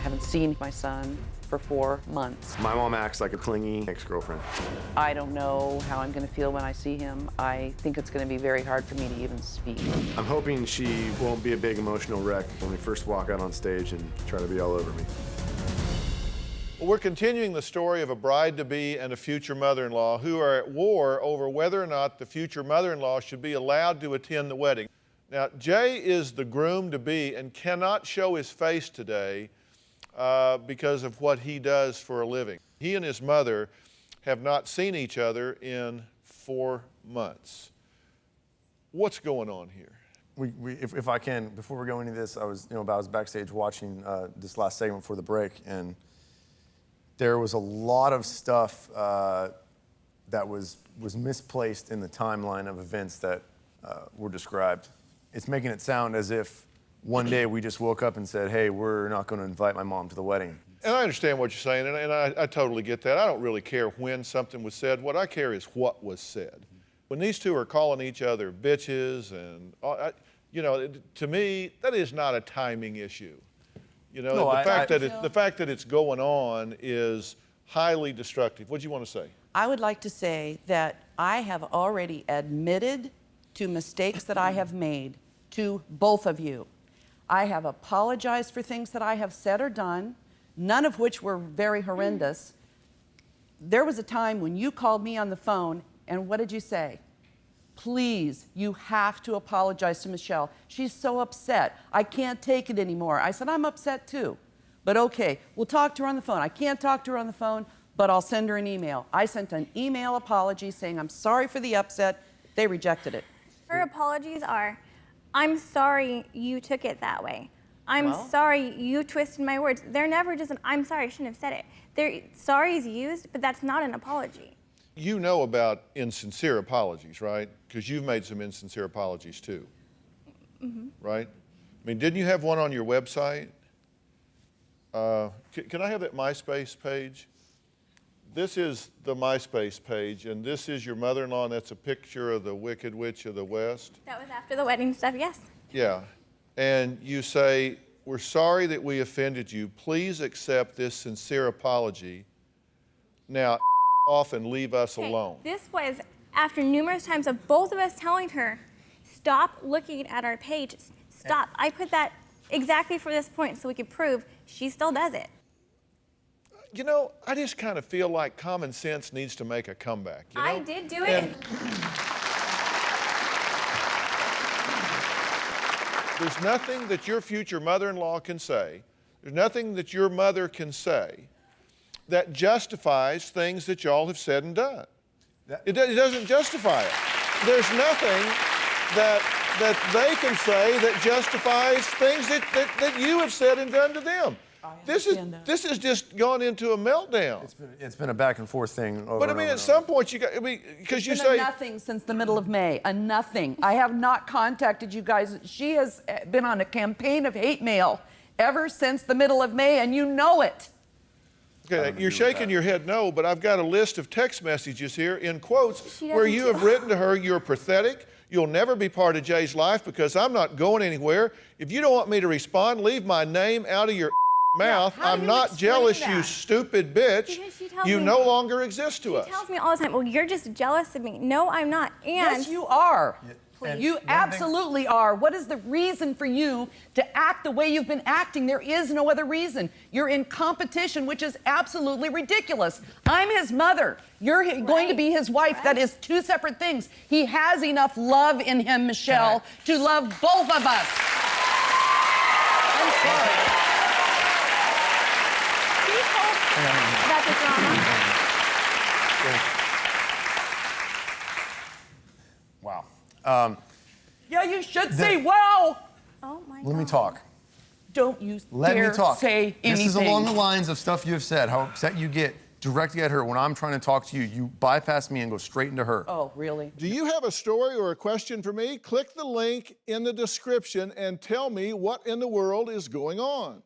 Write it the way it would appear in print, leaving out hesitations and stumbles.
haven't seen my son for 4 months. My mom acts like a clingy ex-girlfriend. I don't know how I'm going to feel when I see him. I think it's going to be very hard for me to even speak. I'm hoping she won't be a big emotional wreck when we first walk out on stage and try to be all over me. Well, we're continuing the story of a bride-to-be and a future mother-in-law who are at war over whether or not the future mother-in-law should be allowed to attend the wedding. Now, Jay is the groom-to-be and cannot show his face today because of what he does for a living. He and his mother have not seen each other in 4 months. What's going on here? If I can, before we go into this, I was backstage watching this last segment before the break, and there was a lot of stuff that was misplaced in the timeline of events that were described. It's making it sound as if one day we just woke up and said, hey, we're not going to invite my mom to the wedding. And I understand what you're saying, and I totally get that. I don't really care when something was said. What I care is what was said. When these two are calling each other bitches and, to me, that is not a timing issue. No, the fact that it's going on is highly destructive. What do you want to say? I would like to say that I have already admitted to mistakes that I have made to both of you. I have apologized for things that I have said or done, none of which were very horrendous. There was a time when you called me on the phone, and what did you say? Please, you have to apologize to Michelle. She's so upset. I can't take it anymore. I said, I'm upset too. But okay, we'll talk to her on the phone. I can't talk to her on the phone, but I'll send her an email. I sent an email apology saying I'm sorry for the upset. They rejected it. Her apologies are, I'm sorry you took it that way. I'm sorry you twisted my words. They're never just an, I'm sorry, I shouldn't have said it. Sorry is used, but that's not an apology. You know about insincere apologies, right? Because you've made some insincere apologies too, right? I mean, didn't you have one on your website? Can I have that MySpace page? This is the MySpace page, and this is your mother-in-law, and that's a picture of the Wicked Witch of the West. That was after the wedding stuff, yes. Yeah, and you say, we're sorry that we offended you. Please accept this sincere apology. Now, off and leave us alone. This was after numerous times of both of us telling her, stop looking at our page, stop. I put that exactly for this point so we could prove she still does it. You know, I just kind of feel like common sense needs to make a comeback. You know? I did do it. There's nothing that your future mother-in-law can say, there's nothing that your mother can say that justifies things that y'all have said and done. It doesn't justify it. There's nothing that they can say that justifies things that you have said and done to them. This has just gone into a meltdown. It's been a back and forth thing. But I mean, at some point you got, because you say a nothing since the middle of May, a nothing. I have not contacted you guys. She has been on a campaign of hate mail ever since the middle of May, and you know it. Okay, you're shaking your head no, but I've got a list of text messages here in quotes where you have written to her, you're pathetic, you'll never be part of Jay's life because I'm not going anywhere. If you don't want me to respond, leave my name out of your mouth. I'm not jealous, you stupid bitch. You no longer exist to us. She tells me all the time, well, you're just jealous of me. No, I'm not. And yes, you are. You absolutely are. What is the reason for you to act the way you've been acting? There is no other reason. You're in competition, which is absolutely ridiculous. I'm his mother. You're going to be his wife. That is two separate things. He has enough love in him, Michelle, to love both of us. I'm sorry. He told about the drama. Wow. Yeah, you should say wow. Oh my God. Let me talk. Don't you Let dare me talk. say anything. This is along the lines of stuff you have said, how upset you get directly at her. When I'm trying to talk to you, you bypass me and go straight into her. Oh, really? Do you have a story or a question for me? Click the link in the description and tell me what in the world is going on.